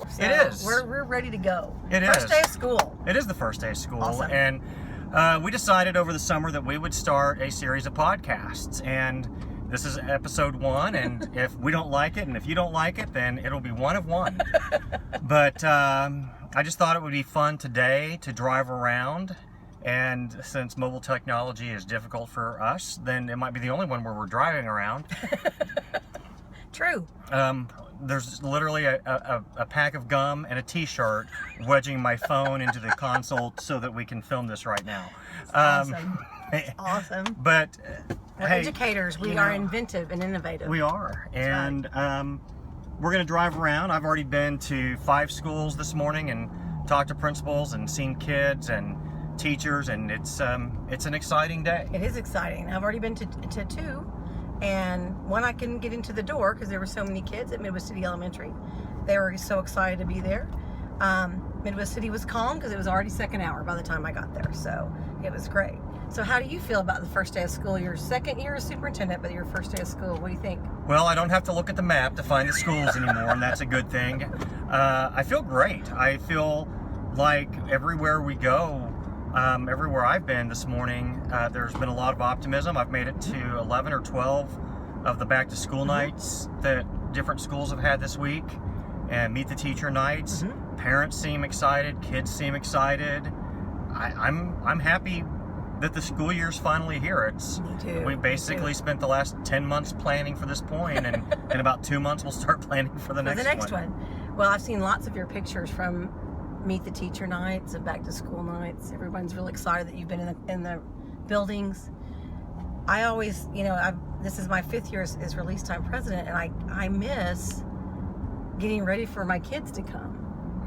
So it is. We're ready to go. First day of school. It is the first day of school. Awesome. And we decided over the summer that we would start a series of podcasts. And this is episode 1. And if we don't like it, and if you don't like it, then it'll be one of one. But I just thought it would be fun today to drive around. And since mobile technology is difficult for us, then it might be the only one where we're driving around. True. There's literally a pack of gum and a t-shirt wedging my phone into the console so that we can film this right now. Awesome. Awesome. But we're educators. We are inventive and innovative. We are. And we're going to drive around. I've already been to 5 schools this morning and talked to principals and seen kids and teachers, and it's an exciting day. It is exciting. I've already been to 2, and one I couldn't get into the door because there were so many kids at Midwest City Elementary. They were so excited to be there. Midwest City was calm because it was already second hour by the time I got there, so it was great. So how do you feel about the first day of school? Your second year as superintendent, but your first day of school, what do you think? Well, I don't have to look at the map to find the schools anymore, and that's a good thing. I feel great. I feel like everywhere we go, everywhere I've been this morning, there's been a lot of optimism. I've made it to 11 or 12 of the back to school nights that different schools have had this week, and meet the teacher nights. Parents seem excited, kids seem excited. I'm happy that the school year's finally here. We basically spent the last 10 months planning for this point, and in about 2 months we'll start planning for the next one. Well, I've seen lots of your pictures from Meet the Teacher nights and back to school nights. Everyone's really excited that you've been in the buildings. I always, this is my 5th year as release time president, and I miss getting ready for my kids to come.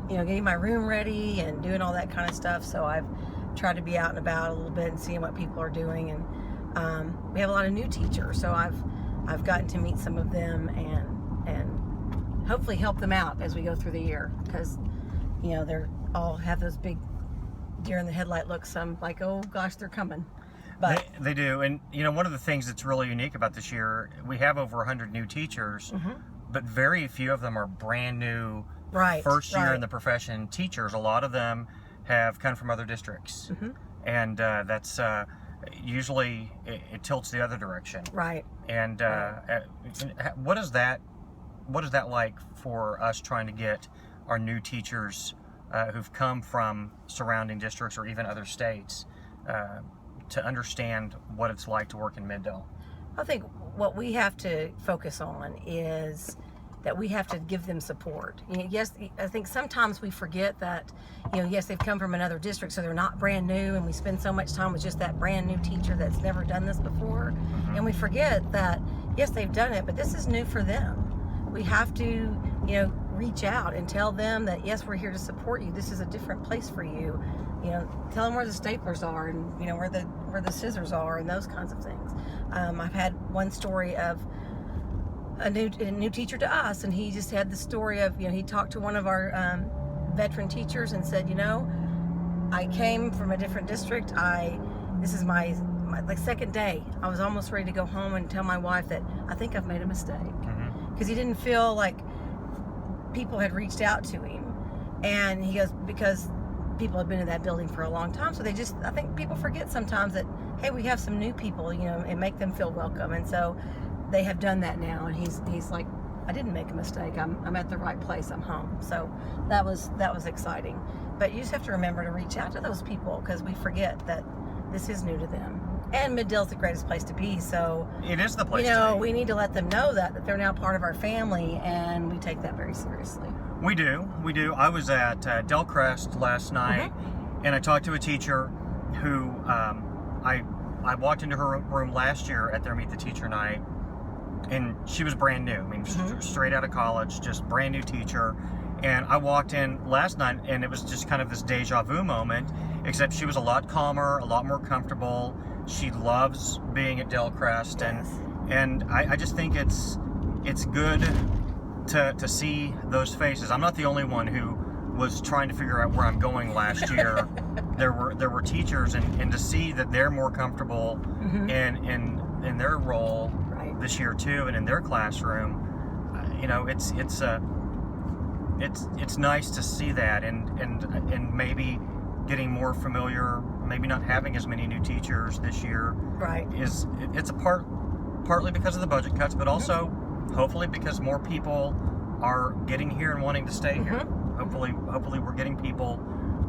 Getting my room ready and doing all that kind of stuff. So I've tried to be out and about a little bit and seeing what people are doing. And we have a lot of new teachers, so I've gotten to meet some of them and hopefully help them out as we go through the year, because they're all have those big deer in the headlight looks. I'm like, oh gosh, they're coming. But they do. And one of the things that's really unique about this year, we have over 100 new teachers, but very few of them are brand new first year in the profession teachers. A lot of them have come from other districts, and that's usually it tilts the other direction. Right. And what is that like for us trying to get our new teachers who've come from surrounding districts or even other states to understand what it's like to work in Mid-Del? I think what we have to focus on is that we have to give them support. Yes, I think sometimes we forget that, yes, they've come from another district, so they're not brand new, and we spend so much time with just that brand new teacher that's never done this before. And we forget that, yes, they've done it, but this is new for them. We have to, reach out and tell them that, yes, we're here to support you. This is a different place for you. Tell them where the staplers are and, where the scissors are and those kinds of things. I've had one story of a new teacher to us, and he just had the story of, he talked to one of our veteran teachers and said, I came from a different district. This is my second day. I was almost ready to go home and tell my wife that I think I've made a mistake, because he didn't feel like people had reached out to him. And he goes, because people have been in that building for a long time, so I think people forget sometimes that, hey, we have some new people, and make them feel welcome. And so they have done that now, and he's like, I didn't make a mistake. I'm at the right place. I'm home. So that was exciting. But you just have to remember to reach out to those people, because we forget that this is new to them. And Mid-Del's the greatest place to be. So it is the place to be. We need to let them know that they're now part of our family, and we take that very seriously. We do. I was at Del Crest last night, and I talked to a teacher who I walked into her room last year at their Meet the Teacher night, and she was brand new. I mean, straight out of college, just brand new teacher. And I walked in last night, and it was just kind of this deja vu moment, except she was a lot calmer, a lot more comfortable. She loves being at Del Crest, and I just think it's good to see those faces. I'm not the only one who was trying to figure out where I'm going last year. There were teachers, and to see that they're more comfortable in their role this year too, and in their classroom, it's nice to see that, and maybe getting more familiar, maybe not having as many new teachers this year. Right. It's partly because of the budget cuts, but also hopefully because more people are getting here and wanting to stay here. Hopefully we're getting people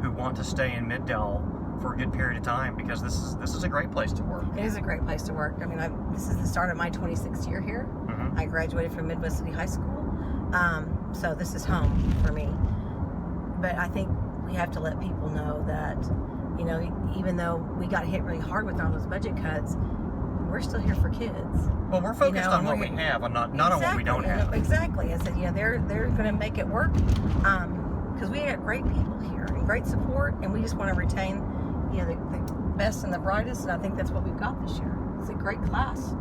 who want to stay in Mid-Del for a good period of time, because this is a great place to work. It is a great place to work. I mean, this is the start of my 26th year here. I graduated from Midwest City High School, so this is home for me. But I think we have to let people know that, you know, even though we got hit really hard with all those budget cuts, we're still here for kids. Well, we're focused on what we have, and not on what we don't have. Exactly. I said, yeah, they're going to make it work, because we got great people here and great support, and we just want to retain, you know, the best and the brightest, and I think that's what we've got this year. It's a great class.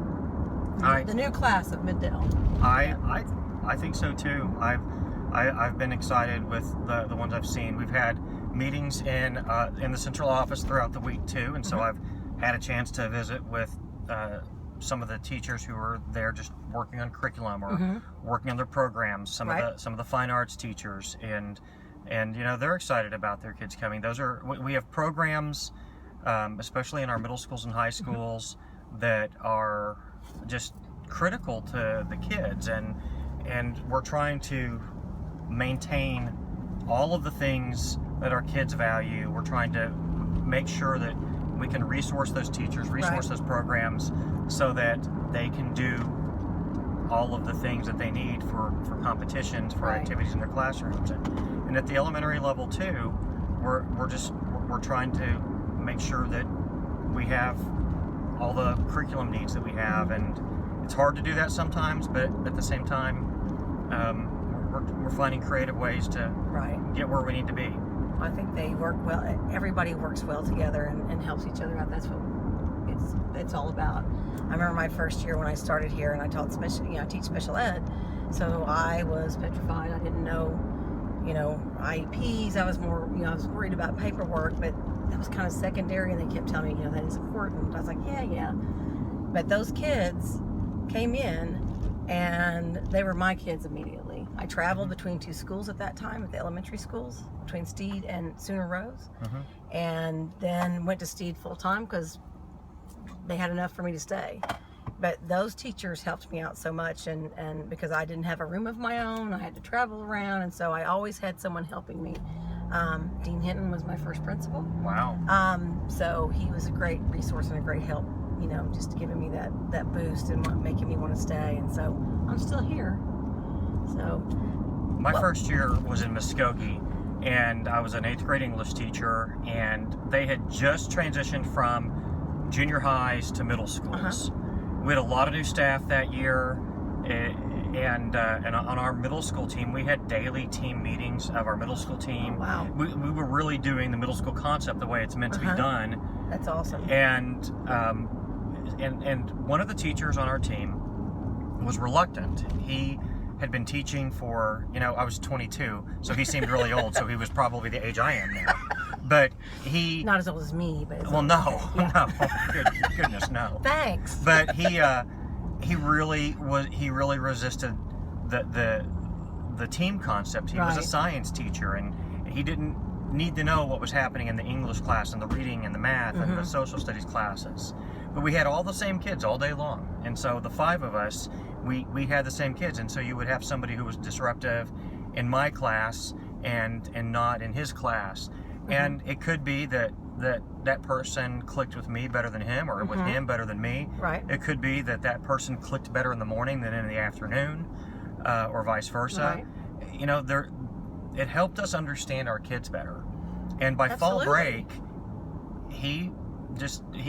The new class of Mid-Del. I think so too. I've been excited with the ones I've seen. We've had meetings in the central office throughout the week too, and so I've had a chance to visit with some of the teachers who are there just working on curriculum or working on their programs. Some of the fine arts teachers, and you know, they're excited about their kids coming. We have programs, especially in our middle schools and high schools, that are just critical to the kids, and we're trying to maintain all of the things that our kids value. We're trying to make sure that we can resource those teachers, those programs, so that they can do all of the things that they need for competitions, for activities in their classrooms. And at the elementary level too, we're trying to make sure that we have all the curriculum needs that we have, and it's hard to do that sometimes, but at the same time, we're finding creative ways to get where we need to be. I think they work well. Everybody works well together and helps each other out. That's what it's all about. I remember my first year when I started here, and I taught I teach special ed, so I was petrified. I didn't know, you know, IEPs. I was more, you know, I was worried about paperwork, but that was kind of secondary, and they kept telling me, you know, that is important. I was like, yeah. But those kids came in, and they were my kids immediately. I traveled between two schools at that time, at the elementary schools, between Steed and Sooner Rose, and then went to Steed full time because they had enough for me to stay. But those teachers helped me out so much, and because I didn't have a room of my own, I had to travel around, and so I always had someone helping me. Dean Hinton was my first principal. Wow. So he was a great resource and a great help, you know, just giving me that boost and making me want to stay. And so I'm still here. So my first year was in Muskogee, and I was an 8th grade English teacher, and they had just transitioned from junior highs to middle schools. We had a lot of new staff that year, and on our middle school team, we had daily team meetings of our middle school team. Oh, wow. We were really doing the middle school concept the way it's meant to be done. That's awesome. And one of the teachers on our team was reluctant. He had been teaching for, you know, I was 22, so he seemed really old, so he was probably the age I am now. But he... Not as old as me, but... Well, no. Goodness, no. Thanks. But he really resisted the team concept. He was a science teacher, and he didn't need to know what was happening in the English class and the reading and the math and the social studies classes. But we had all the same kids all day long, and so the 5 of us, we had the same kids, and so you would have somebody who was disruptive in my class and not in his class, and it could be that person clicked with me better than him, or with him better than me. Right. It could be that person clicked better in the morning than in the afternoon, or vice versa. Right. You know, it helped us understand our kids better. And by fall break, he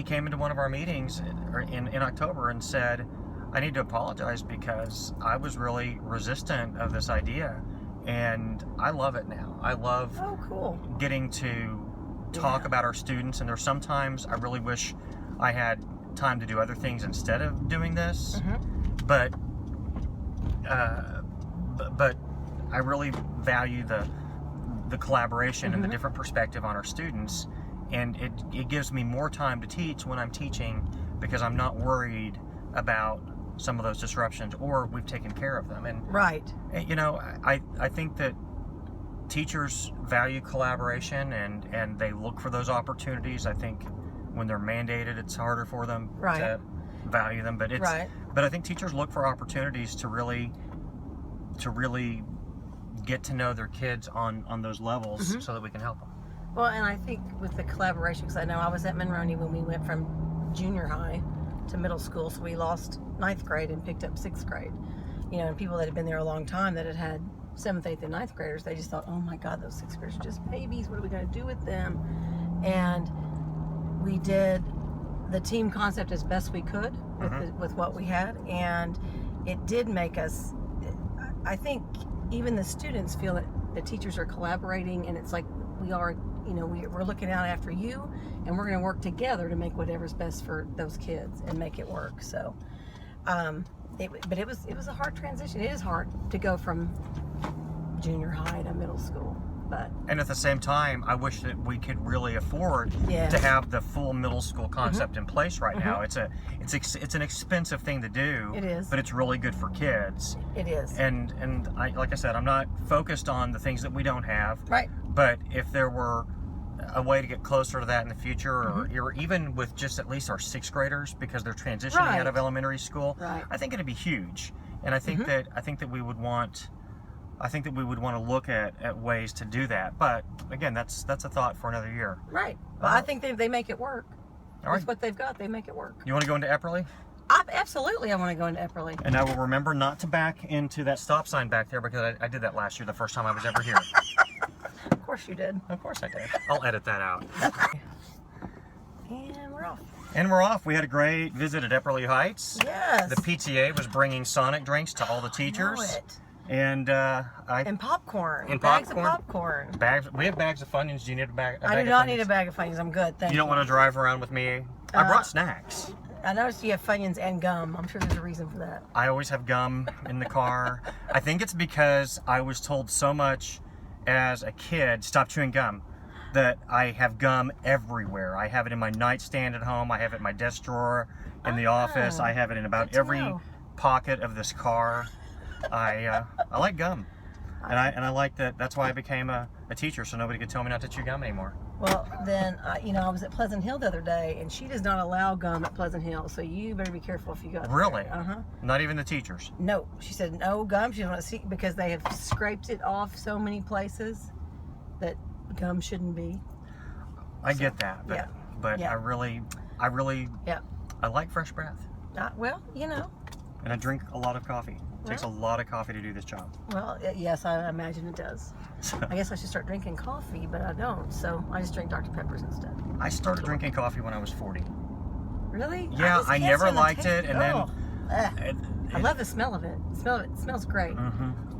came into one of our meetings in October and said, I need to apologize because I was really resistant of this idea, and I love it now. I love getting to talk about our students, and there's sometimes I really wish I had time to do other things instead of doing this, but I really value the collaboration and the different perspective on our students, and it gives me more time to teach when I'm teaching, because I'm not worried about some of those disruptions, or we've taken care of them. And you know, I think that teachers value collaboration and they look for those opportunities. I think when they're mandated, it's harder for them to value them. But but I think teachers look for opportunities to really get to know their kids on those levels so that we can help them. Well, and I think with the collaboration, because I know I was at Monroney when we went from junior high to middle school, so we lost 9th grade and picked up 6th grade. You know, and people that had been there a long time that had 7th, 8th, and 9th graders, they just thought, oh my God, those 6th graders are just babies. What are we going to do with them? And we did the team concept as best we could with what we had, and it did make us, I think even the students feel that the teachers are collaborating, and it's like we are, you know, we're looking out after you, and we're going to work together to make whatever's best for those kids and make it work. So but it was a hard transition. It is hard to go from junior high to middle school. And at the same time, I wish that we could really afford to have the full middle school concept in place right now. It's an expensive thing to do. It is. But it's really good for kids. It is. And like I said, I'm not focused on the things that we don't have. Right. But if there were a way to get closer to that in the future, or even with just at least our 6th graders, because they're transitioning out of elementary school, I think it'd be huge. And I think that we would want to look at ways to do that. But again, that's a thought for another year. Right. Well, I think they make it work. All right. With what they've got, they make it work. You want to go into Epperly? Absolutely, I want to go into Epperly. And I will remember not to back into that stop sign back there, because I did that last year, the first time I was ever here. Of course you did. Of course I did. I'll edit that out. And we're off. And we're off. We had a great visit at Epperly Heights. Yes. The PTA was bringing Sonic drinks to all the teachers. I know it. And popcorn. And bags of popcorn. We have bags of Funyuns. Do you need a bag? I do not need a bag of Funyuns. I'm good. Thank you. You don't want to drive around with me? I brought snacks. I noticed you have Funyuns and gum. I'm sure there's a reason for that. I always have gum in the car. I think it's because I was told so much as a kid, stop chewing gum, that I have gum everywhere. I have it in my nightstand at home. I have it in my desk drawer in the office. I have it in about every pocket of this car. I like gum, and I like that. That's why I became a teacher, so nobody could tell me not to chew gum anymore. Well, then I was at Pleasant Hill the other day, and she does not allow gum at Pleasant Hill, so you better be careful if you go. Really? There. Not even the teachers? No, she said no gum. She doesn't want to see, because they have scraped it off so many places that gum shouldn't be. I get that, but I really I like fresh breath. Well, you know. And I drink a lot of coffee. It takes a lot of coffee to do this job. Well, yes, I imagine it does. I guess I should start drinking coffee, but I don't. So I just drink Dr. Peppers instead. I started drinking coffee when I was 40. Really? Yeah, I never liked it, and then I love the smell of it. It smells great.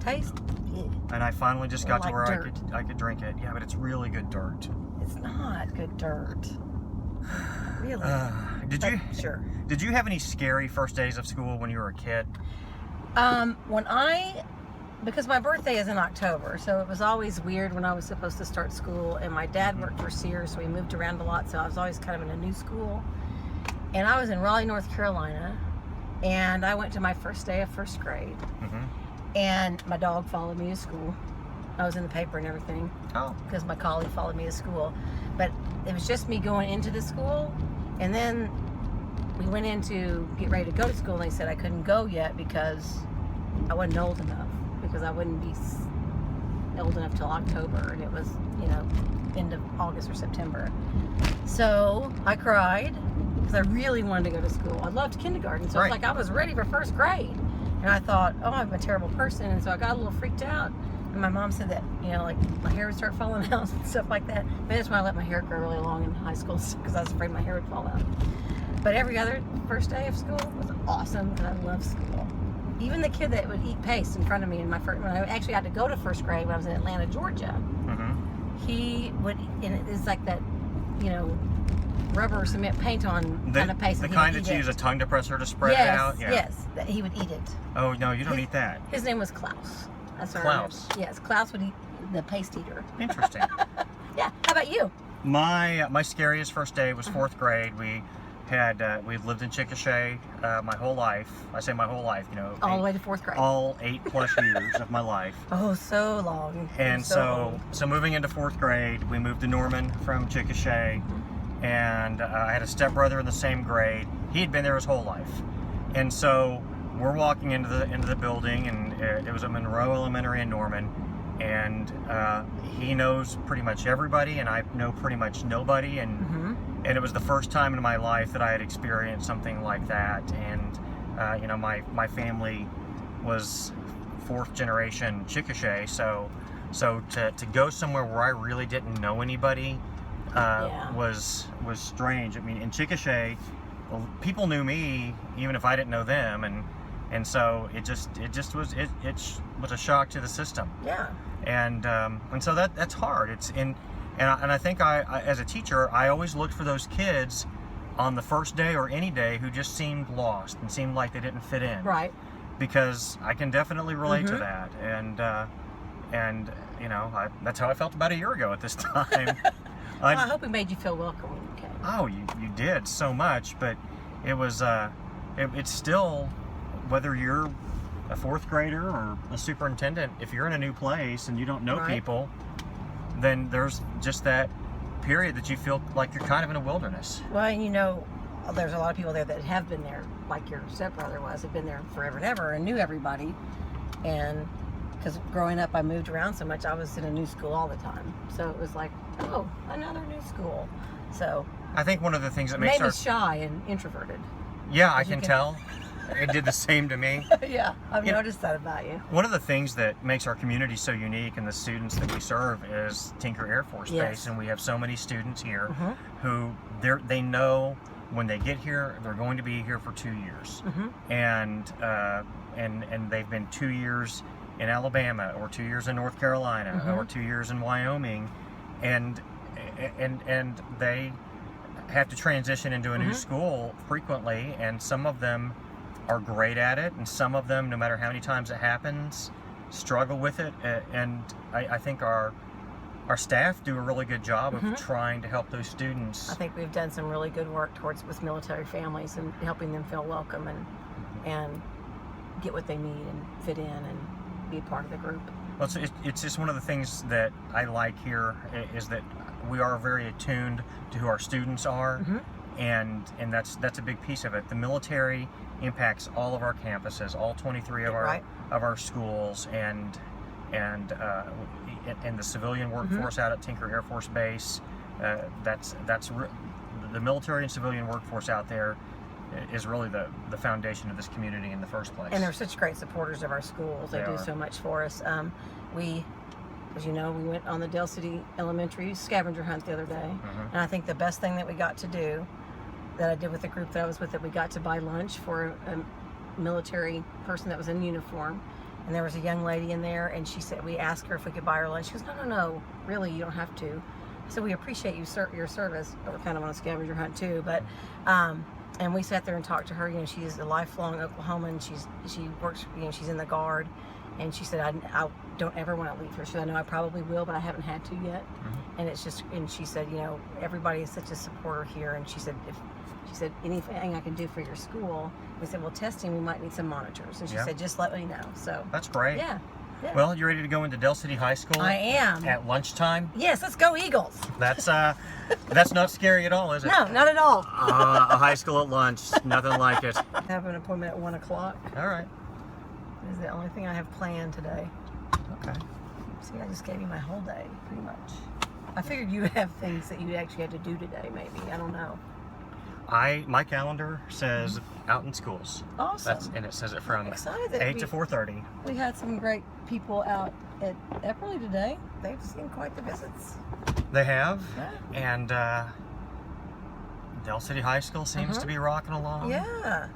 Taste. And I finally just got to where dirt. I could drink it. Yeah, but it's really good dirt. It's not good dirt. Really? Sure. Did you have any scary first days of school when you were a kid? Because my birthday is in October, so it was always weird when I was supposed to start school, and my dad worked for Sears, so we moved around a lot, so I was always kind of in a new school. And I was in Raleigh, North Carolina, and I went to my first day of first grade, and my dog followed me to school. I was in the paper and everything, because my collie followed me to school. But it was just me going into the school, and then we went in to get ready to go to school, and they said I couldn't go yet because I wasn't old enough, because I wouldn't be old enough till October, and it was, end of August or September. So I cried because I really wanted to go to school. I loved kindergarten, so it's like I was ready for first grade, and I thought, oh, I'm a terrible person, and so I got a little freaked out. And my mom said that, like my hair would start falling out and stuff like that. But that's why I let my hair grow really long in high school, because I was afraid my hair would fall out. But every other first day of school was awesome, because I love school. Even the kid that would eat paste in front of me when I actually had to go to first grade when I was in Atlanta, Georgia, he would, and it's like that, rubber cement paint on kind of paste. The kind that you use a tongue depressor to spread it out? Yeah. Yes, that he would eat it. Oh, no, you don't eat that. His name was Klaus. That's Klaus. Yes, Klaus would eat the paste eater. Interesting. Yeah. How about you? My scariest first day was 4th grade. We we've lived in Chickasha my whole life. I say my whole life, All the way to 4th grade. all 8+ years of my life. Oh, so long. And old. so moving into 4th grade, we moved to Norman from Chickasha, and I had a stepbrother in the same grade. He had been there his whole life, and so we're walking into the building, and it was at Monroe Elementary in Norman, and he knows pretty much everybody, and I know pretty much nobody, and it was the first time in my life that I had experienced something like that, and my family was 4th generation Chickasha, so to go somewhere where I really didn't know anybody was strange. I mean, in Chickasha, people knew me even if I didn't know them, and so it was a shock to the system. Yeah. And so that's hard. And I think I as a teacher, I always looked for those kids on the first day or any day who just seemed lost and seemed like they didn't fit in. Right. Because I can definitely relate to that, and that's how I felt about a year ago at this time. Well, I hope we made you feel welcome when you came. Oh, you did so much, but it was it's still, whether you're a 4th grader or a superintendent, if you're in a new place and you don't know people, then there's just that period that you feel like you're kind of in a wilderness. Well, and there's a lot of people there that have been there, like your stepbrother was, have been there forever and ever and knew everybody. And because growing up, I moved around so much, I was in a new school all the time. So it was like, oh, another new school. So I think one of the things that makes made me shy and introverted. Yeah, I can tell. It did the same to me. Yeah, I've noticed that about you. One of the things that makes our community so unique and the students that we serve is Tinker Air Force Base, and we have so many students here who they know when they get here they're going to be here for 2 years, and they've been 2 years in Alabama or 2 years in North Carolina or 2 years in Wyoming, and they have to transition into a new school frequently, and some of them are great at it, and some of them, no matter how many times it happens, struggle with it. And I think our staff do a really good job of trying to help those students. I think we've done some really good work with military families and helping them feel welcome and get what they need and fit in and be a part of the group. Well, it's just one of the things that I like here is that we are very attuned to who our students are, and that's a big piece of it. The military impacts all of our campuses, all 23 of our schools, and the civilian workforce out at Tinker Air Force Base. The military and civilian workforce out there is really the foundation of this community in the first place. And they're such great supporters of our schools. They do so much for us. We, as you know, we went on the Del City Elementary scavenger hunt the other day, and I think the best thing that we got to do, that I did with the group that I was with, that we got to buy lunch for a military person that was in uniform, and there was a young lady in there, and she said, we asked her if we could buy her lunch. She goes, no, really, you don't have to. So we appreciate your service. But we're kind of on a scavenger hunt too, but and we sat there and talked to her. She's a lifelong Oklahoman. She works, she's in the Guard, and she said, I don't ever want to leave her. She said, I know I probably will, but I haven't had to yet. And it's just, and she said, everybody is such a supporter here, and she said, anything I can do for your school. We said, well, testing, we might need some monitors. And she said, just let me know. So that's great. Yeah. Well, you ready to go into Del City High School? I am. At lunchtime? Yes, let's go Eagles. That's not scary at all, is it? No, not at all. A high school at lunch, nothing like it. I have an appointment at 1 o'clock. All right. This is the only thing I have planned today. Okay. See, I just gave you my whole day, pretty much. I figured you would have things that you actually had to do today, maybe. I don't know. My calendar says out in schools. Awesome. And it says it from 8 to 4:30. We had some great people out at Epperly today. They've seen quite the visits. They have. Yeah. And Del City High School seems to be rocking along. Yeah.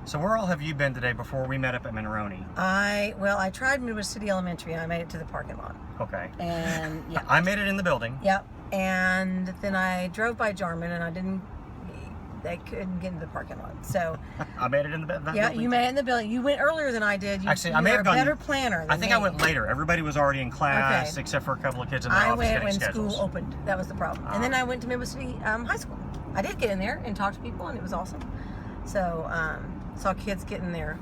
So where all have you been today before we met up at Monroney? I tried Midwest City Elementary, and I made it to the parking lot. Okay. And yeah. I made it in the building. Yep. And then I drove by Jarman, and I couldn't get into the parking lot. So I made it in the building. Yeah, you made it in the building. You went earlier than I did. Actually, I may have gone. Better planner than I think me. I went later. Everybody was already in class, except for a couple of kids in the office I went getting when schedules. school opened. That was the problem. And then I went to Midwest City High School. I did get in there and talk to people, and it was awesome. So saw kids getting their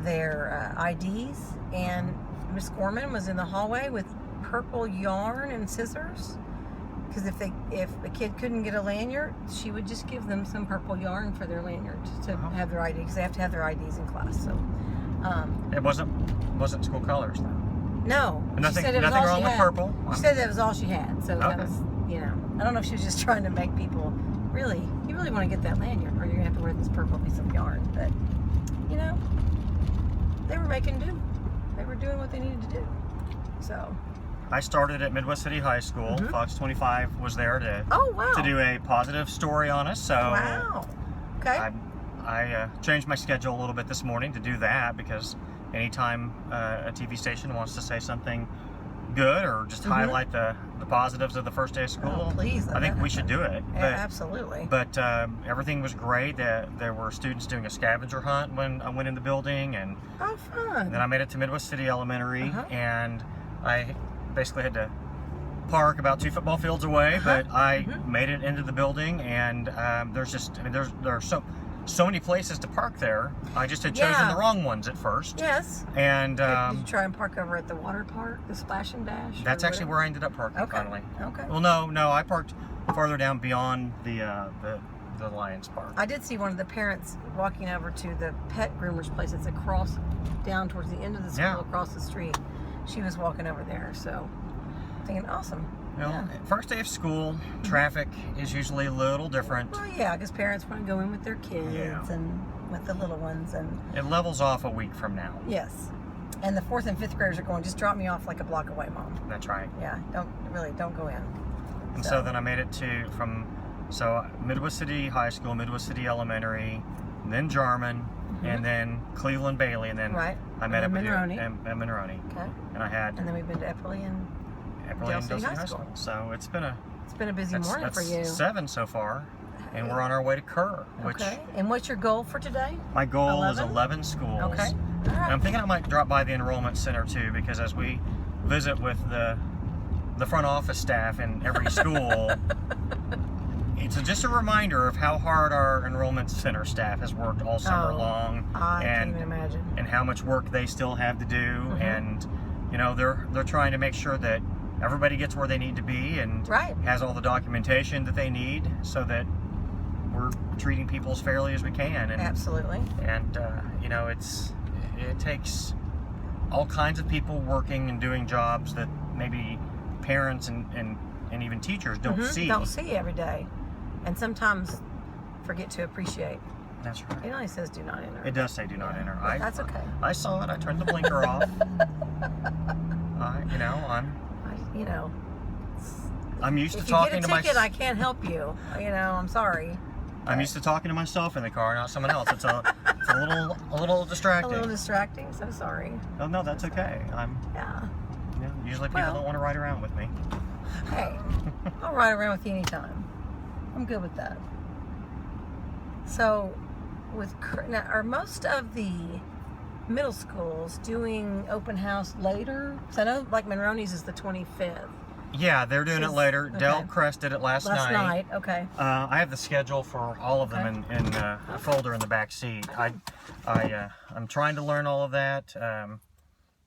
IDs, and Miss Gorman was in the hallway with purple yarn and scissors. Because if a kid couldn't get a lanyard, she would just give them some purple yarn for their lanyard to have their ID, because they have to have their IDs in class. So it wasn't school colors though. no, Nothing, she said it was nothing all wrong she with had. purple. She said that was all she had. So that Okay. was, I don't know if she was just trying to make people you really want to get that lanyard, or you're gonna have to wear this purple piece of yarn. But they were making do. They were doing what they needed to do. So. I started at Midwest City High School. Fox 25 was there to to do a positive story on us. So wow. Okay. I changed my schedule a little bit this morning to do that, because anytime a TV station wants to say something good or just highlight the positives of the first day of school, please, I think we should do it. Yeah, absolutely. But everything was great. There were students doing a scavenger hunt when I went in the building, and oh, fun. then I made it to Midwest City Elementary, and I basically had to park about 2 football fields away, but I made it into the building, and there are so many places to park there. I just had chosen the wrong ones at first. Yes. And did you try and park over at the water park, the Splash and Dash? That's actually where I ended up parking finally. Okay. Well, no, I parked farther down beyond the Lions Park. I did see one of the parents walking over to the pet groomer's place. It's across, down towards the end of the school, across the street. She was walking over there, so thinking, awesome. First day of school, traffic is usually a little different. Well, yeah, because parents want to go in with their kids and with the little ones, and it levels off a week from now. yes, and the 4th and 5th graders are going, just drop me off like a block away, Mom. That's right. Yeah, don't go in. And so then I made it from Midwest City High School, Midwest City Elementary, then Jarman, and then Cleveland Bailey, and then I met up with you at Monroney. Okay. And I had. And then we've been to Eppley and Del City High School. So it's been a busy morning for you. 7 so far, and we're on our way to Kerr. Okay. And what's your goal for today? My goal is 11 schools. Okay. And I'm thinking I might drop by the enrollment center too, because as we visit with the front office staff in every school, it's just a reminder of how hard our enrollment center staff has worked all summer long. I can't even imagine. And how much work they still have to do, and they're trying to make sure that everybody gets where they need to be and has all the documentation that they need, so that we're treating people as fairly as we can. And absolutely. And it takes all kinds of people working and doing jobs that maybe parents and even teachers don't see every day, and sometimes forget to appreciate. That's right. It only says do not enter. It does say do not enter. That's okay. I saw it. I turned the blinker off. I'm used to talking to myself. If you get a ticket, I can't help you. I'm sorry. I'm used to talking to myself in the car, not someone else. It's a little distracting. A little distracting. So sorry. Oh no, that's okay. Usually people don't want to ride around with me. Hey, I'll ride around with you anytime. I'm good with that. So, now, are most of the middle schools doing open house later? Because I know, like, Monroney's is the 25th. Yeah, they're doing it later. Okay. Del Crest did it last night. Last night, okay. I have the schedule for all of them in a folder in the back seat. I'm trying to learn all of that,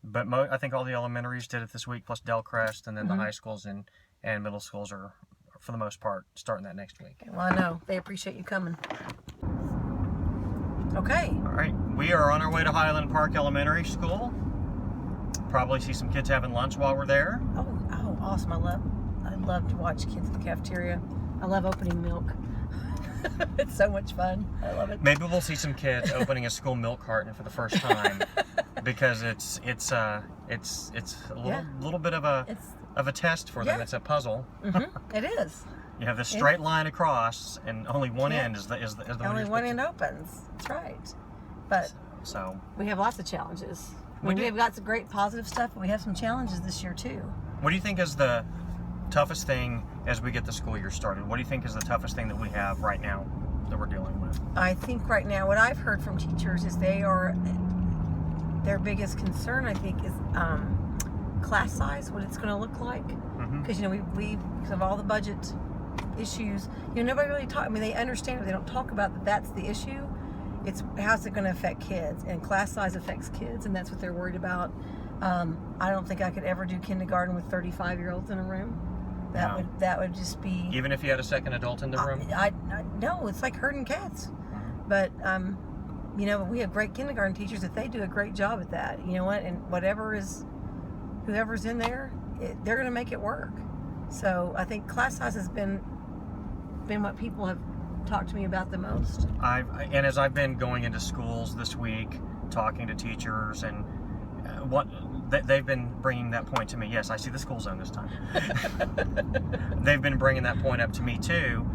but I think all the elementaries did it this week, plus Del Crest, and then the high schools and middle schools are, for the most part, starting that next week. Okay, well, I know. They appreciate you coming. Okay. All right. We are on our way to Highland Park Elementary School. Probably see some kids having lunch while we're there. Oh, awesome. I love to watch kids in the cafeteria. I love opening milk. It's so much fun. I love it. Maybe we'll see some kids opening a school milk carton for the first time, because it's a little bit of a test for them. It's a puzzle. It is. You have this straight line across, and only one end is the only one end opens. That's right. But so we have lots of challenges. We've got some great positive stuff, but we have some challenges this year too. What do you think is the toughest thing as we get the school year started? What do you think is the toughest thing that we have right now that we're dealing with? I think right now, what I've heard from teachers is their biggest concern, I think, is class size, what it's going to look like. Because we because of all the budget issues. Nobody really talk. I mean, they understand it. They don't talk about that. That's the issue. It's how's it going to affect kids, and class size affects kids, and that's what they're worried about. I don't think I could ever do kindergarten with 35-year-olds in a room. That would just be. Even if you had a second adult in the room. No, it's like herding cats. But we have great kindergarten teachers that they do a great job at that. You know what? And whoever's in there, they're going to make it work. So I think class size has been what people have talked to me about the most. And as I've been going into schools this week, talking to teachers, and they've been bringing that point to me. Yes, I see the school zone this time. They've been bringing that point up to me too.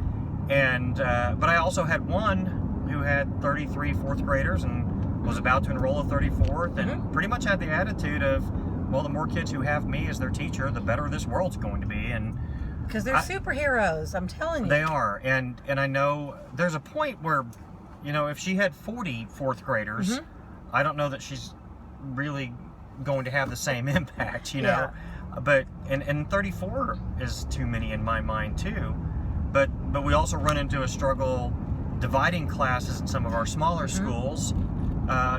And but I also had one who had 33 fourth graders and was about to enroll a 34th, and pretty much had the attitude of, well, the more kids who have me as their teacher, the better this world's going to be. And because they're superheroes, I'm telling you. They are. And I know there's a point where, if she had 40 fourth graders, I don't know that she's really going to have the same impact, Yeah. But and 34 is too many in my mind too. But we also run into a struggle dividing classes in some of our smaller schools,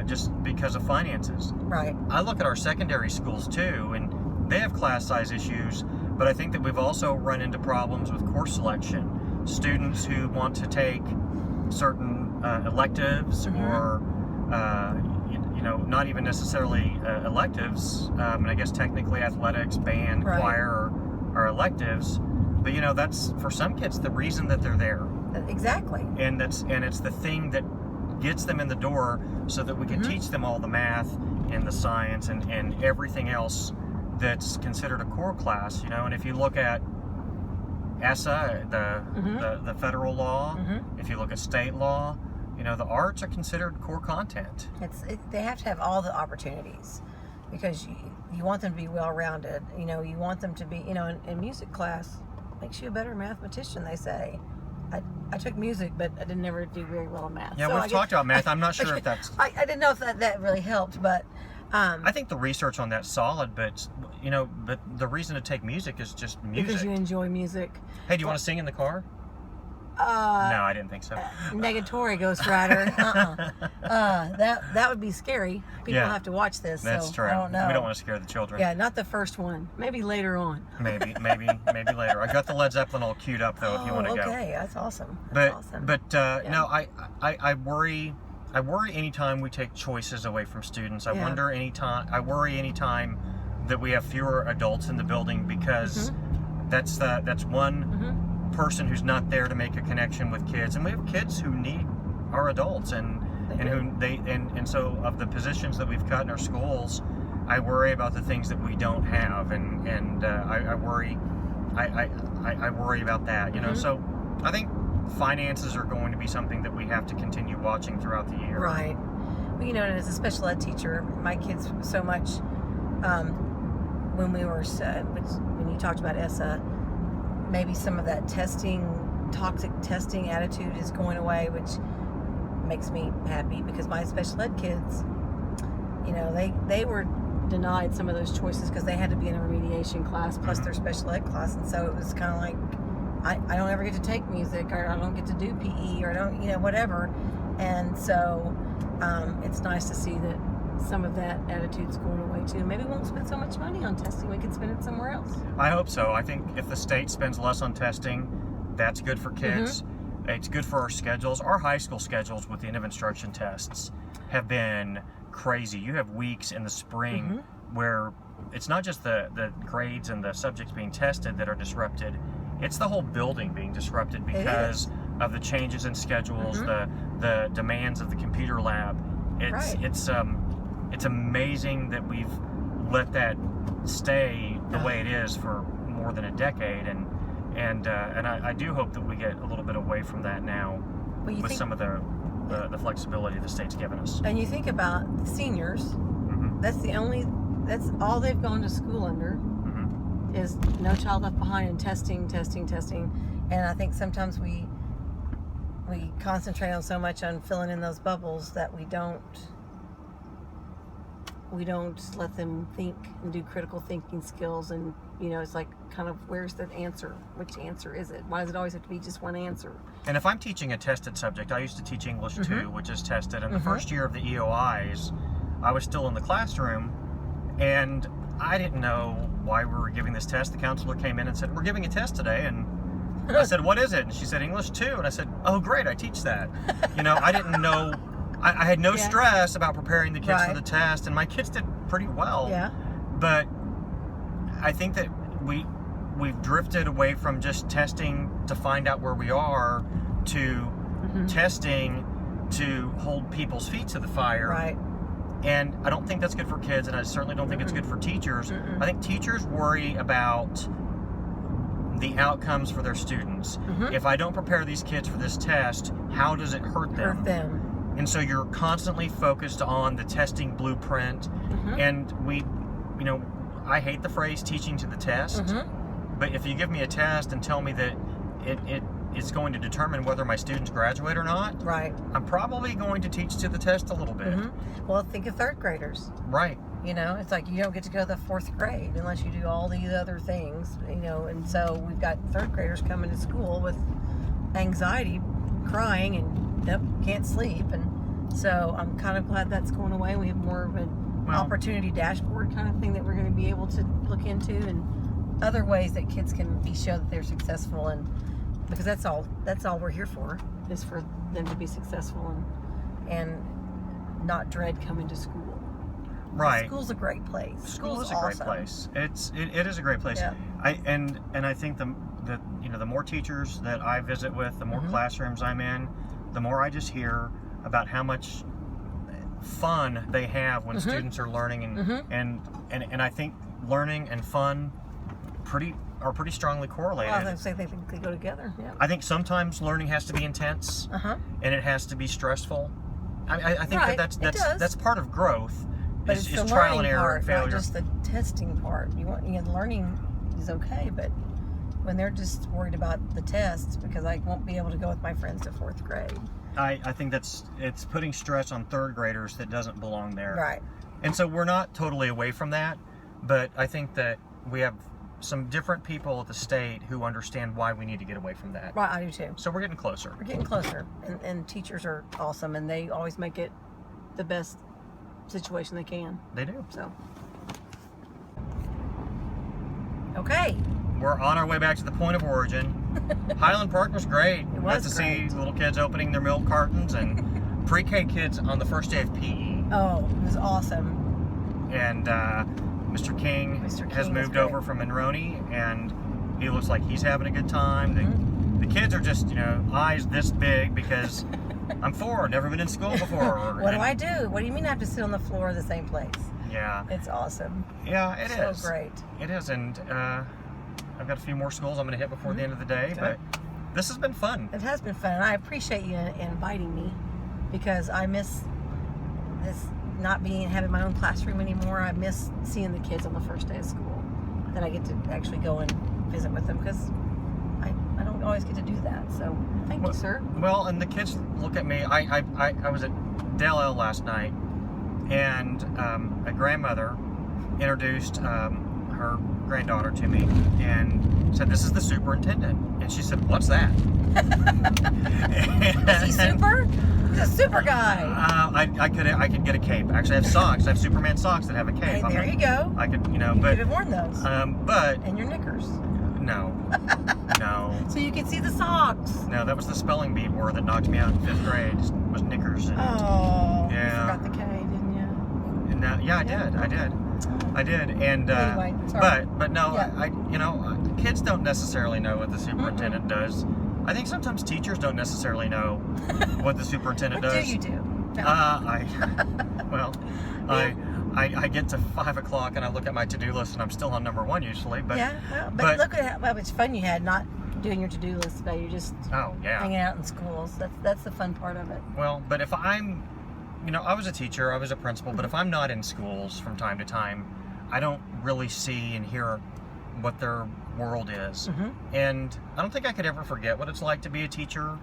just because of finances. Right. I look at our secondary schools too, and they have class size issues, but I think that we've also run into problems with course selection. Students who want to take certain electives or, not even necessarily electives, and I guess technically athletics, band, choir are electives, but that's, for some kids, the reason that they're there. Exactly. And it's the thing that gets them in the door so that we can teach them all the math and the science and everything else that's considered a core class, and if you look at ESSA, the federal law, if you look at state law, the arts are considered core content. They have to have all the opportunities, because you want them to be well-rounded. You want them to be, in music class makes you a better mathematician, they say. I took music, but I didn't ever do very well in math. Yeah, so we've talked about math. I'm not sure if that's... I didn't know if that really helped, but... I think the research on that's solid, but the reason to take music is just music. Because you enjoy music. Hey, do you want to sing in the car? No, I didn't think so. Negatory, Ghost Rider. That would be scary. People have to watch this. That's true. I don't know. We don't want to scare the children. Yeah, not the first one. Maybe later on. Maybe later. I got the Led Zeppelin all queued up though. If you want to go. Okay, that's awesome. No, I worry. I worry anytime we take choices away from students. I worry anytime that we have fewer adults in the building, because that's one person who's not there to make a connection with kids, and we have kids who need our adults, and so of the positions that we've cut in our schools, I worry about the things that we don't have, and I worry about that, so I think finances are going to be something that we have to continue watching throughout the year. Right. Well, and as a special ed teacher, my kids so much, when you talked about ESSA, maybe some of that toxic testing attitude is going away, which makes me happy, because my special ed kids, they were denied some of those choices because they had to be in a remediation class plus their special ed class, and so it was kind of like, I don't ever get to take music, or I don't get to do PE, or I don't, whatever. And so it's nice to see that some of that attitude's going away too. Maybe we won't spend so much money on testing. We can spend it somewhere else. I hope so. I think if the state spends less on testing, that's good for kids. It's good for our schedules. Our high school schedules with the end of instruction tests have been crazy. You have weeks in the spring where it's not just the grades and the subjects being tested that are disrupted. It's the whole building being disrupted because of the changes in schedules, the demands of the computer lab. It's amazing that we've let that stay the way it is for more than a decade, and I do hope that we get a little bit away from that now with some of the flexibility the state's given us. And you think about the seniors, that's all they've gone to school under. Is No Child Left Behind, and testing, and I think sometimes we concentrate on so much on filling in those bubbles that we don't we don't let them think and do critical thinking skills. And it's like, kind of, where's the answer? Which answer is it? Why does it always have to be just one answer? And if I'm teaching a tested subject, I used to teach English too, which is tested. And the first year of the EOIs, I was still in the classroom, and I didn't know why we were giving this test. The counselor came in and said, "We're giving a test today." And I said, "What is it?" And she said, "English 2." And I said, "Oh, great, I teach that." I didn't know. I had no stress about preparing the kids for the test, and my kids did pretty well. Yeah. But I think that we've drifted away from just testing to find out where we are to testing to hold people's feet to the fire. Right. And I don't think that's good for kids, and I certainly don't think it's good for teachers. I think teachers worry about the outcomes for their students. If I don't prepare these kids for this test, how does it hurt them? And so you're constantly focused on the testing blueprint. And I hate the phrase teaching to the test, but if you give me a test and tell me that it's going to determine whether my students graduate or not, right, I'm probably going to teach to the test a little bit. Well, think of third graders. Right. It's like you don't get to go to the fourth grade unless you do all these other things, and so we've got third graders coming to school with anxiety, crying, and can't sleep. And so I'm kind of glad that's going away. We have more of an opportunity dashboard kind of thing that we're going to be able to look into, and other ways that kids can be shown that they're successful, and because that's all we're here for, is for them to be successful and not dread coming to school. Right. School's a great place. School is a great place. It is a great place. Yeah. I think the more teachers that I visit with, the more classrooms I'm in, the more I just hear about how much fun they have when students are learning, and I think learning and fun are pretty strongly correlated. Well, I think they go together. Yeah. I think sometimes learning has to be intense, and it has to be stressful. I think that's part of growth. But it's the trial and learning error part, and failure. not just the testing part. Learning is okay, but when they're just worried about the tests because I won't be able to go with my friends to fourth grade. I think it's putting stress on third graders that doesn't belong there. Right. And so we're not totally away from that, but I think that we have some different people at the state who understand why we need to get away from that. Right, I do too. So we're getting closer. We're getting closer, and teachers are awesome, and they always make it the best situation they can. They do. So, okay. We're on our way back to the point of origin. Highland Park was great. It was Got to great. see little kids opening their milk cartons and pre-K kids on the first day of PE. Oh, it was awesome. And Mr. King has moved over from Monroney, and he looks like he's having a good time. The kids are just, eyes this big because I'm 4, never been in school before. What do I do? What do you mean I have to sit on the floor of the same place? Yeah. It's awesome. Yeah, it is. So great. It is, and I've got a few more schools I'm going to hit before the end of the day, but this has been fun. It has been fun, and I appreciate you inviting me because I miss this having my own classroom anymore. I miss seeing the kids on the first day of school. Then I get to actually go and visit with them because I don't always get to do that. So thank you, sir. Well, and the kids look at me. I was at Del L last night, and a grandmother introduced her granddaughter to me and said, "This is the superintendent." And she said, "What's that?" Is he super? He's a super guy. I could get a cape. Actually, I have socks. I have Superman socks that have a cape. Hey, there you go. I could, You but could have worn those. but And your knickers. no. So you could see the socks. No, that was the spelling bee word that knocked me out in 5th grade. Was knickers. Oh. Yeah. You forgot the K, didn't you? No, yeah, I did. I did. And Anyway, sorry. but no, Yeah. kids don't necessarily know what the superintendent does. I think sometimes teachers don't necessarily know what the superintendent What does. do you do? No. I get to 5 o'clock and I look at my to-do list and I'm still on number 1 usually. But but look at how much fun you had not doing your to-do list today. You're just hanging out in schools. That's the fun part of it. Well, but if I'm, I was a teacher, I was a principal, but if I'm not in schools from time to time, I don't really see and hear what their world is. And I don't think I could ever forget what it's like to be a teacher,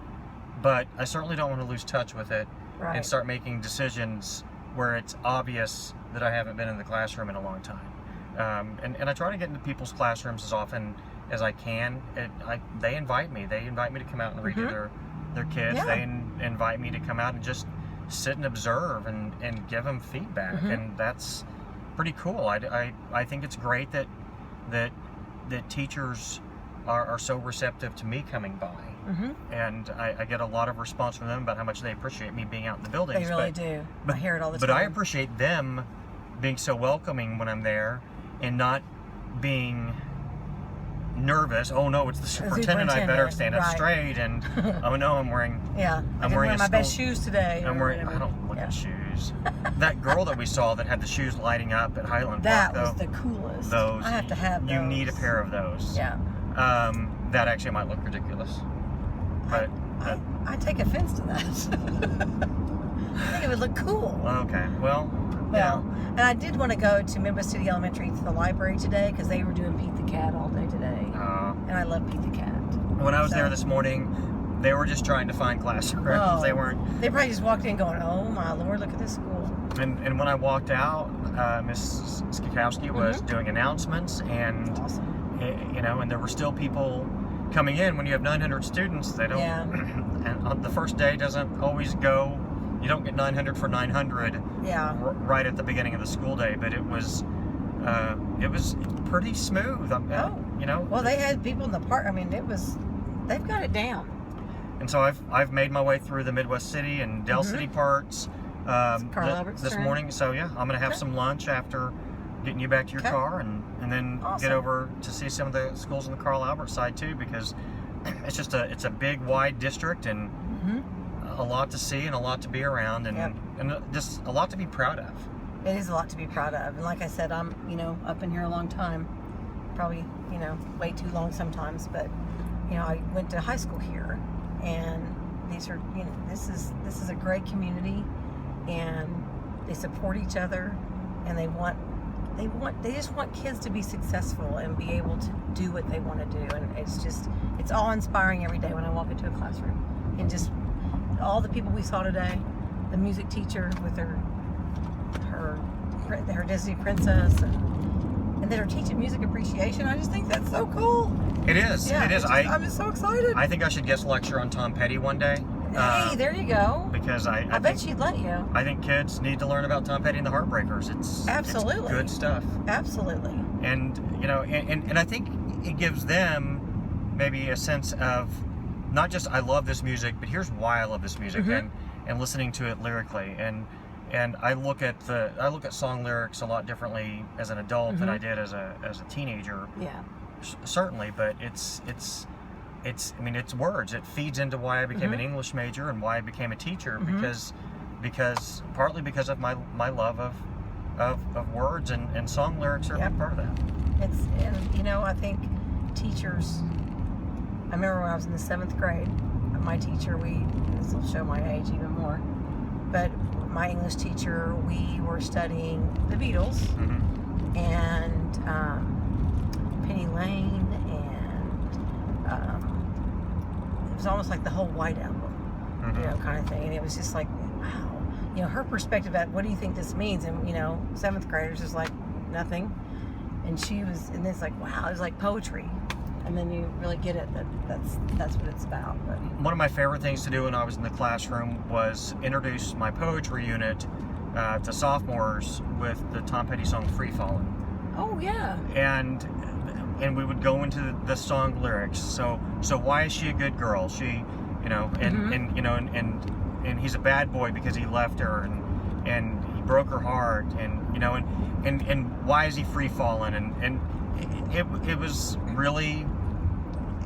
but I certainly don't want to lose touch with it and start making decisions where it's obvious that I haven't been in the classroom in a long time. And I try to get into people's classrooms as often as I can. They invite me. They invite me to come out and read to their kids. Yeah. They invite me to come out and just sit and observe and give them feedback, and that's pretty cool. I think it's great that teachers are so receptive to me coming by, and I get a lot of response from them about how much they appreciate me being out in the buildings. They really do. I hear it all the time. But I appreciate them being so welcoming when I'm there and not being nervous. Oh no, it's the superintendent. I better stand up straight. And oh no, I'm wearing. Yeah, I'm wearing my best shoes today. I'm wearing. I don't look at shoes. That girl that we saw that had the shoes lighting up at Highland Park, though, was the coolest. Those I have to have those. You need a pair of those. Yeah. That actually might look ridiculous. But I take offense to that. I think it would look cool. Okay. Well. Well, and I did want to go to Midwest City Elementary to the library today because they were doing Pete the Cat all day today. And I love Pete the Cat. When I was there this morning, they were just trying to find classrooms. Oh, they weren't. They probably just walked in going, "Oh my Lord, look at this school." And when I walked out, Miss Skikowski was doing announcements, and and there were still people coming in. When you have 900 students, they don't. Yeah. And on the first day doesn't always go. You don't get 900 for 900. Yeah. Right at the beginning of the school day, but it was pretty smooth. Well, they had people in the park. I mean, they've got it down. And so I've made my way through the Midwest City and Del City parts this morning. So yeah, I'm gonna have some lunch after getting you back to your car, and then get over to see some of the schools on the Carl Albert side too, because it's a big, wide district, and a lot to see and a lot to be around, and just a lot to be proud of. It is a lot to be proud of, and like I said, I'm up in here a long time, probably way too long sometimes, but I went to high school here, and these are this is a great community, and they support each other, and they just want kids to be successful and be able to do what they want to do, and it's all inspiring every day when I walk into a classroom, and just all the people we saw today, the music teacher with her Disney princess, and that are teaching music appreciation. I just think that's so cool. It is. Yeah, it is. I'm just so excited. I think I should guest lecture on Tom Petty one day. Hey, there you go. Because I bet she'd let you. I think kids need to learn about Tom Petty and the Heartbreakers. It's good stuff. Absolutely. And and I think it gives them maybe a sense of not just I love this music, but here's why I love this music, and listening to it lyrically. And I look at song lyrics a lot differently as an adult than I did as a teenager. Yeah. Certainly, but it's words. It feeds into why I became an English major and why I became a teacher, because partly because of my love of words, and song lyrics are a big part of that. I think teachers, I remember when I was in the 7th grade, my teacher, this will show my age even more, but my English teacher, we were studying the Beatles, and Penny Lane, and it was almost like the whole White Album, kind of thing. And it was just like, wow, her perspective at what do you think this means? And 7th graders is like nothing, and it's like, wow, it was like poetry. And then you really get it that's what it's about. But one of my favorite things to do when I was in the classroom was introduce my poetry unit to sophomores with the Tom Petty song "Free Fallin'." Oh yeah. And we would go into the song lyrics. So why is she a good girl? She, and he's a bad boy because he left her, and he broke her heart, and why is he free falling? And it was really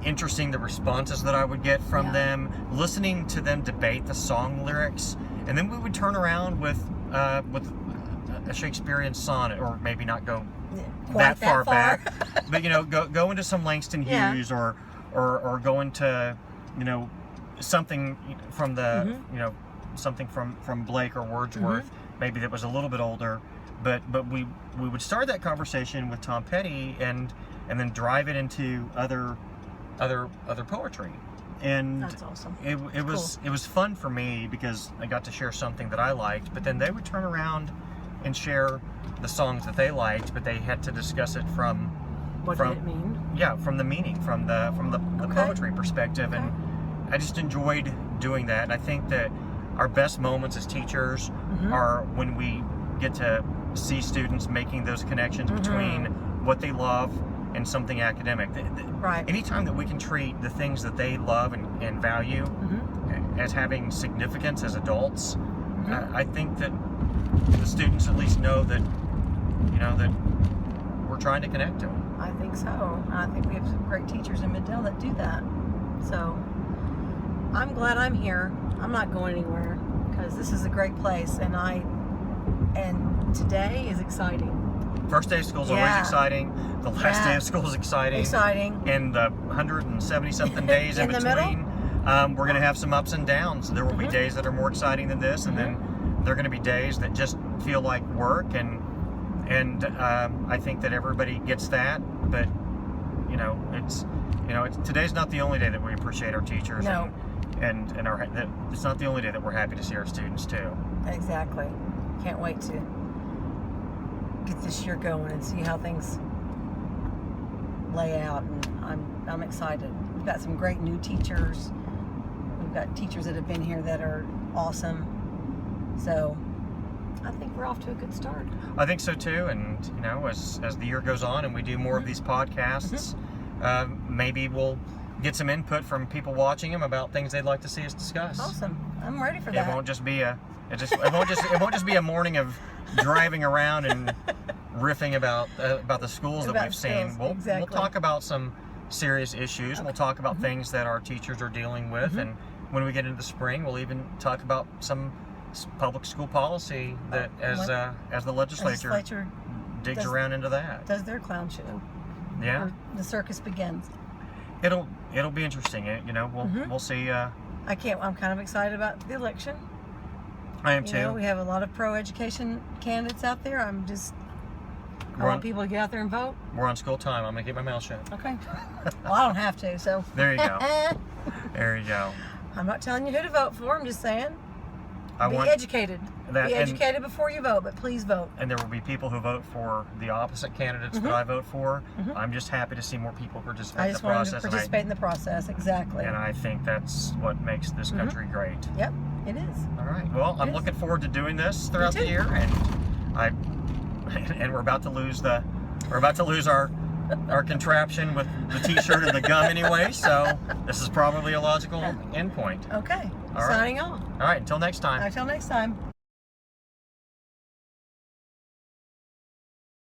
interesting, the responses that I would get from them, listening to them debate the song lyrics, and then we would turn around with a Shakespearean sonnet, or maybe not go that far back, but go into some Langston Hughes, or go into something from the something from Blake or Wordsworth, maybe that was a little bit older. But we would start that conversation with Tom Petty, and then drive it into other poetry, And That's awesome. it was fun for me because I got to share something that I liked, but then they would turn around and share the songs that they liked, but they had to discuss it from What did it mean? Yeah, from the meaning, from the Okay. poetry perspective, Okay. and I just enjoyed doing that. And I think that our best moments as teachers are when we get to see students making those connections between what they love and something academic. Right. Anytime that we can treat the things that they love and value as having significance as adults, I think that the students at least know that, that we're trying to connect to them. I think so. I think we have some great teachers in Mid-Del that do that. So I'm glad I'm here. I'm not going anywhere because this is a great place, and today is exciting. First day of school is always exciting. The last day of school is exciting. Exciting. And the 170 something days in the between, we're going to have some ups and downs. There will be days that are more exciting than this, and then there are going to be days that just feel like work. And I think that everybody gets that. But today's not the only day that we appreciate our teachers. No. And it's not the only day that we're happy to see our students too. Exactly. Can't wait to get this year going and see how things lay out, and I'm excited. We've got some great new teachers. We've got teachers that have been here that are awesome. So I think we're off to a good start. I think so too, and as the year goes on and we do more of these podcasts, maybe we'll get some input from people watching them about things they'd like to see us discuss. Awesome. I'm ready for that. It won't just be it won't just be a morning of driving around and riffing about the schools that we've seen. We'll talk about some serious issues. We'll talk about things that our teachers are dealing with, and when we get into the spring, we'll even talk about some public school policy that as the legislature digs around into that. Does their clown show. Yeah. Or the circus begins. It'll be interesting. We'll see. I'm kind of excited about the election. I am too. We have a lot of pro-education candidates out there. I want people to get out there and vote. We're on school time. I'm gonna keep my mouth shut. Okay. Well, I don't have to, so. There you go. There you go. I'm not telling you who to vote for. I'm just saying. Be educated. Be educated before you vote, but please vote. And there will be people who vote for the opposite candidates that I vote for. I'm just happy to see more people participate in the process. I just want to participate in the process, exactly. And I think that's what makes this country great. Yep, it is. All right. Well, I'm looking forward to doing this throughout the year, and we're about to lose our contraption with the T-shirt and the gum anyway. So this is probably a logical endpoint. Okay. All right. Signing off. All right. Until next time. Until next time.